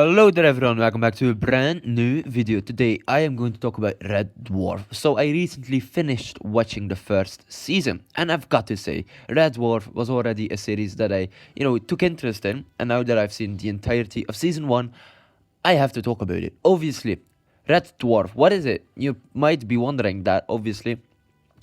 Hello there everyone, welcome back to a brand new video. Today I am going to talk about Red Dwarf. So I recently finished watching the first season and I've got to say, Red Dwarf was already a series that I, took interest in, and now that I've seen the entirety of season 1, I have to talk about it. Obviously, Red Dwarf, what is it? You might be wondering that, obviously.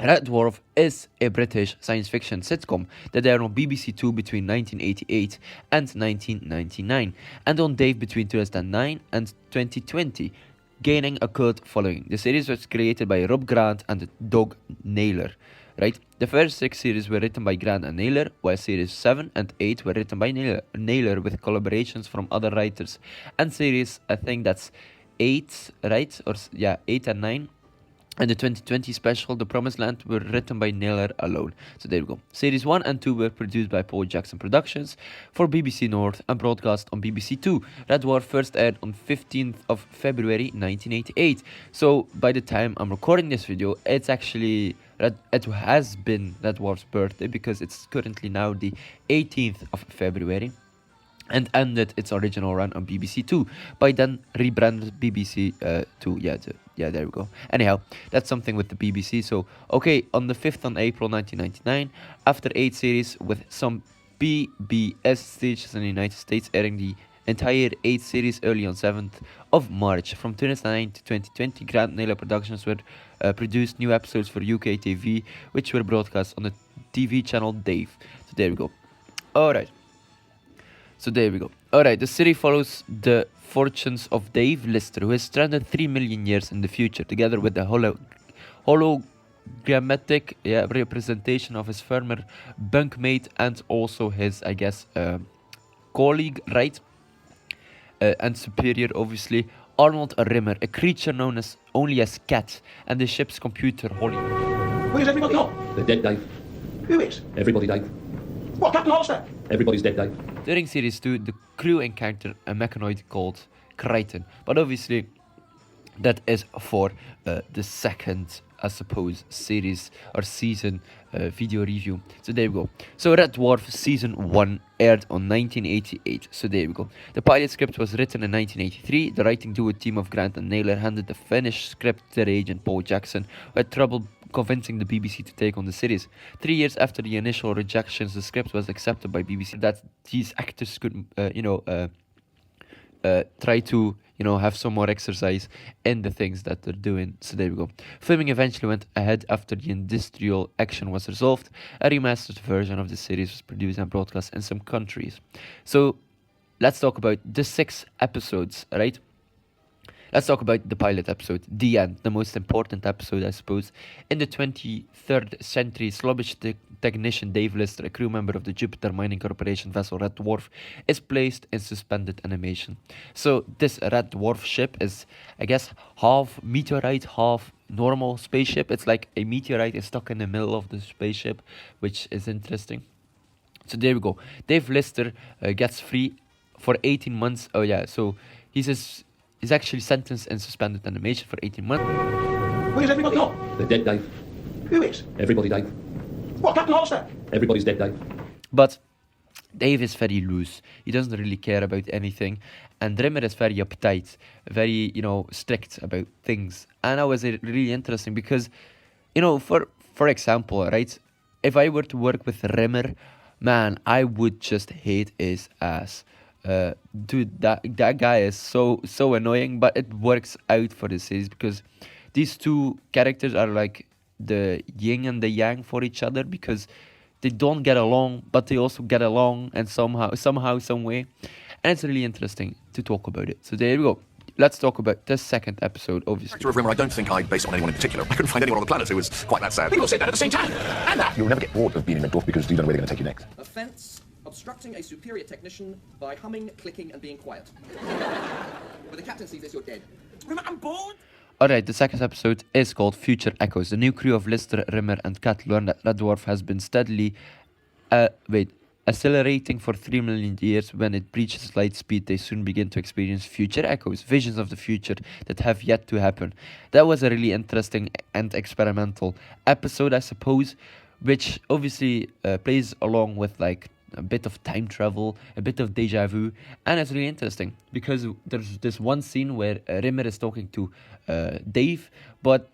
Red Dwarf is a British science fiction sitcom that aired on BBC Two between 1988 and 1999, and on Dave between 2009 and 2020, gaining a cult following. The series was created by Rob Grant and Doug Naylor. Right? The first 6 series were written by Grant and Naylor, while series 7 and 8 were written by Naylor with collaborations from other writers. And series, I think that's 8, right? 8 and 9. And the 2020 special, The Promised Land, were written by Naylor alone. So there we go. Series 1 and 2 were produced by Paul Jackson Productions for BBC North and broadcast on BBC Two. Red Dwarf first aired on 15th of February 1988. So by the time I'm recording this video, it has been Red Dwarf's birthday, because it's currently now the 18th of February. And ended its original run on BBC Two. By then, rebranded BBC Two. Yeah, there we go. Anyhow, that's something with the BBC. So, okay, on the 5th of April 1999, after 8 series with some PBS stations in the United States, airing the entire 8 series early on 7th of March. From 2009 to 2020, Grant Naylor Productions were produced new episodes for UK TV, which were broadcast on the TV channel Dave. So, there we go. Alright. So there we go. Alright, the series follows the fortunes of Dave Lister, who is stranded 3 million years in the future, together with the hologrammatic representation of his former bunkmate and also his, colleague, right? And superior, obviously, Arnold Rimmer, a creature known only as Cat, and the ship's computer, Holly. Where's everybody gone? They're dead, Dave. Who is? Everybody, Dave. What, Captain Hollister? Everybody's dead, Dave. During Series 2, the crew encountered a mechanoid called Crichton, but obviously that is for the second, I suppose, series or season video review. So there we go. So Red Dwarf Season 1 aired on 1988. So there we go. The pilot script was written in 1983. The writing duo team of Grant and Naylor handed the finished script to their agent Paul Jackson, who had trouble convincing the BBC to take on the series. 3 years after the initial rejections, the script was accepted by BBC that these actors could, try to, have some more exercise in the things that they're doing. So there we go. Filming eventually went ahead after the industrial action was resolved. A remastered version of the series was produced and broadcast in some countries. So let's talk about the 6 episodes, right? Let's talk about the pilot episode, The End, the most important episode, I suppose. In the 23rd century, sluggish technician Dave Lister, a crew member of the Jupiter Mining Corporation vessel Red Dwarf, is placed in suspended animation. So this Red Dwarf ship is, half meteorite, half normal spaceship. It's like a meteorite is stuck in the middle of the spaceship, which is interesting. So there we go. Dave Lister gets free for 18 months. Oh yeah, so he's actually sentenced in suspended animation for 18 months. Where's everybody gone? They're dead, Dave. Who is? Everybody, Dave. What, Captain Hollister? Everybody's dead, Dave. But Dave is very loose. He doesn't really care about anything. And Rimmer is very uptight, very, strict about things. And that was really interesting because, for example, right, if I were to work with Rimmer, man, I would just hate his ass. Dude, that guy is so annoying, but it works out for the series because these two characters are like the yin and the yang for each other, because they don't get along, but they also get along, and somehow, some way, and it's really interesting to talk about it. So there we go. Let's talk about the second episode, obviously. The character of Rimmer, I don't think I'd base it on anyone in particular. I couldn't find anyone on the planet who was quite that sad. People said that at the same time. And that. You'll never get bored of being in Red Dwarf because you don't know where they're going to take you next. Offence: obstructing a superior technician by humming, clicking, and being quiet. When the captain sees this, you're dead. Rimmer, I'm bored. Alright, the second episode is called Future Echoes. The new crew of Lister, Rimmer, and Cat learn that Red Dwarf has been steadily accelerating for 3 million years. When it reaches light speed, they soon begin to experience future echoes, visions of the future that have yet to happen. That was a really interesting and experimental episode, I suppose, which obviously plays along with like a bit of time travel, a bit of deja vu, and it's really interesting because there's this one scene where Rimmer is talking to Dave, but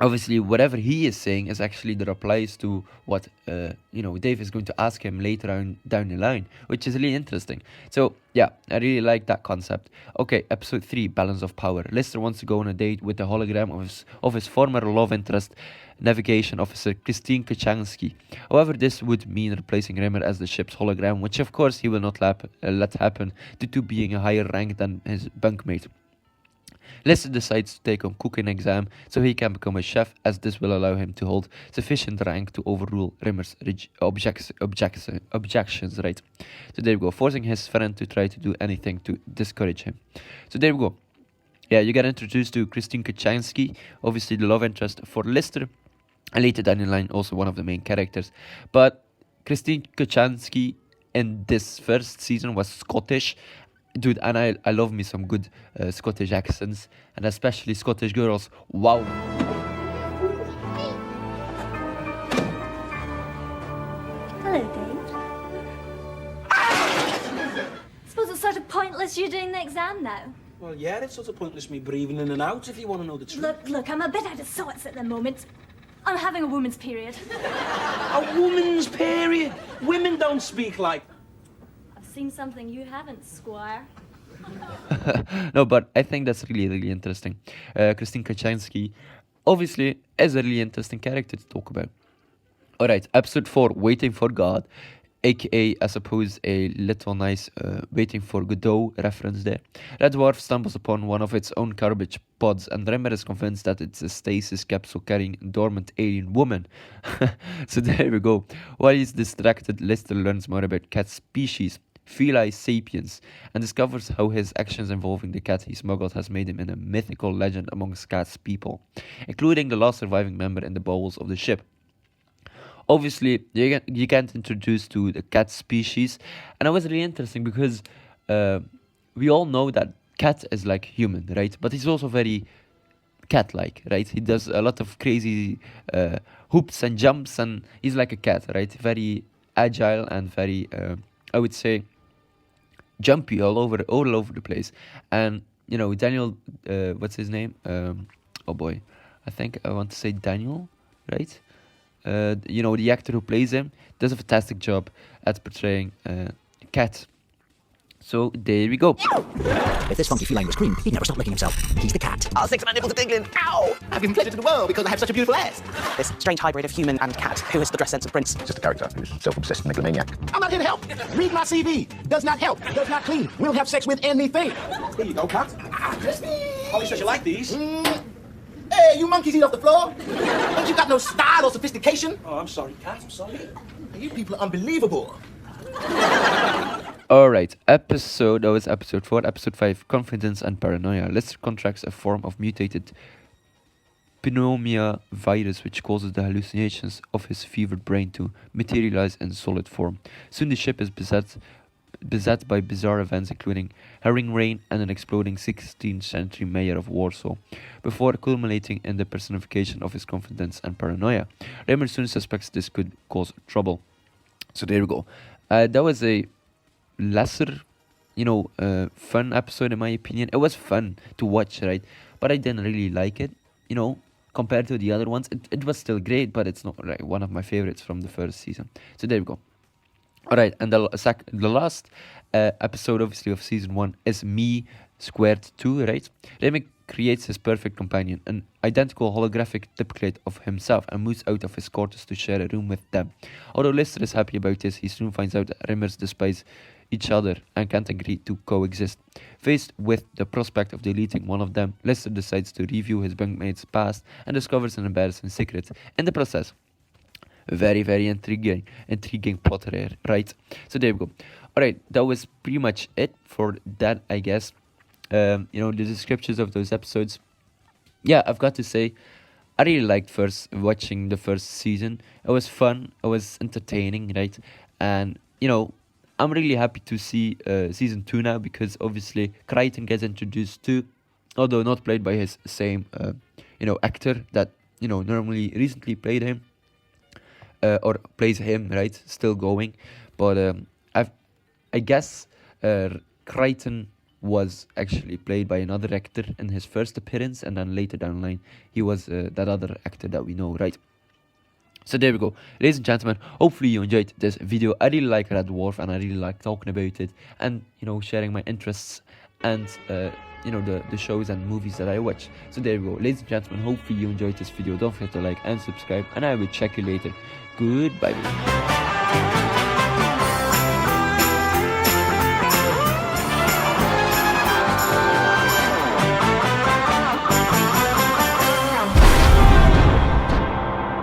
obviously whatever he is saying is actually the replies to what Dave is going to ask him later on down the line, which is really interesting. So yeah, I really like that concept. Okay, episode 3, Balance of Power. Lister wants to go on a date with the hologram of his former love interest, navigation officer Christine Kachansky. However, this would mean replacing Rimmer as the ship's hologram, which of course he will not let happen due to being a higher rank than his bunkmate. Lester decides to take on cooking exam so he can become a chef, as this will allow him to hold sufficient rank to overrule Rimmer's objections, right? So there we go, forcing his friend to try to do anything to discourage him. So there we go. Yeah, you get introduced to Christine Kachansky, obviously the love interest for Lister, and later down the line also one of the main characters. But Christine Kachansky in this first season was Scottish. Dude, and I love me some good Scottish accents, and especially Scottish girls. Wow. Hello, Dave. Suppose it's sort of pointless you doing the exam now. Well, yeah, it's sort of pointless me breathing in and out if you want to know the truth. Look, I'm a bit out of sorts at the moment. I'm having a woman's period. A woman's period? Women don't speak like... I've seen something you haven't, Squire. No, but I think that's really, really interesting. Christine Kachansky, obviously, is a really interesting character to talk about. Alright, episode 4, Waiting for God, aka, I suppose, a little nice Waiting for Godot reference there. Red Dwarf stumbles upon one of its own garbage pods, and Rimmer is convinced that it's a stasis capsule carrying a dormant alien woman. So there we go. While he's distracted, Lister learns more about cat species, Feli sapiens, and discovers how his actions involving the cat he smuggled has made him in a mythical legend amongst cat's people, including the last surviving member in the bowels of the ship. Obviously, you get introduced to the cat species, and it was really interesting because we all know that cat is like human, right? But he's also very cat-like, right? He does a lot of crazy hoops and jumps, and he's like a cat, right? Very agile and very, I would say, jumpy all over the place. And Daniel, what's his name? Oh boy, I think I want to say Daniel, right? The actor who plays him does a fantastic job at portraying Cat. So there we go. If this funky feline was cream, he'd never stop licking himself. He's the cat. I'll stick my nipples to tingling. Ow! I've given pleasure to the world because I have such a beautiful ass. This strange hybrid of human and cat, who is the dress sense of Prince. Just a character who's self-obsessed megalomaniac. I'm not here to help. Read my CV. Does not help. Does not clean. Will have sex with anything. Here you go, cat. Oh, you said you like these? Hey, you monkeys eat off the floor. Don't you got no style or sophistication? Oh, I'm sorry, cat. I'm sorry. You people are unbelievable. Alright, that was episode 4. Episode 5, Confidence and Paranoia. Lister contracts a form of mutated pneumonia virus which causes the hallucinations of his fevered brain to materialize in solid form. Soon the ship is beset by bizarre events including herring rain and an exploding 16th century mayor of Warsaw, before culminating in the personification of his confidence and paranoia. Rimmer soon suspects this could cause trouble. So there we go. That was a lesser, fun episode in my opinion. It was fun to watch, right? But I didn't really like it, compared to the other ones. It was still great, but it's not like one of my favorites from the first season. So there we go. Alright, and the last episode, obviously, of season 1 is Me Squared 2, right? Rimmer creates his perfect companion, an identical holographic duplicate of himself, and moves out of his quarters to share a room with them. Although Lister is happy about this, he soon finds out that Rimmers despise each other and can't agree to coexist. Faced with the prospect of deleting one of them, Lister decides to review his bunkmate's past and discovers an embarrassing secret in the process. Very, very intriguing plot here, right? So there we go. Alright, that was pretty much it for that, I guess. The descriptions of those episodes. Yeah, I've got to say, I really liked watching the first season. It was fun, it was entertaining, right? And, I'm really happy to see season 2 now, because obviously Crichton gets introduced too, although not played by his same, actor that, normally recently played him. Or plays him, right? Still going. But I guess Crichton was actually played by another actor in his first appearance, and then later down the line he was that other actor that we know, right? So there we go, ladies and gentlemen. Hopefully you enjoyed this video. I really like Red Dwarf, and I really like talking about it, and sharing my interests and the shows and movies that I watch. So there we go, ladies and gentlemen. Hopefully you enjoyed this video. Don't forget to like and subscribe, and I will check you later. Goodbye.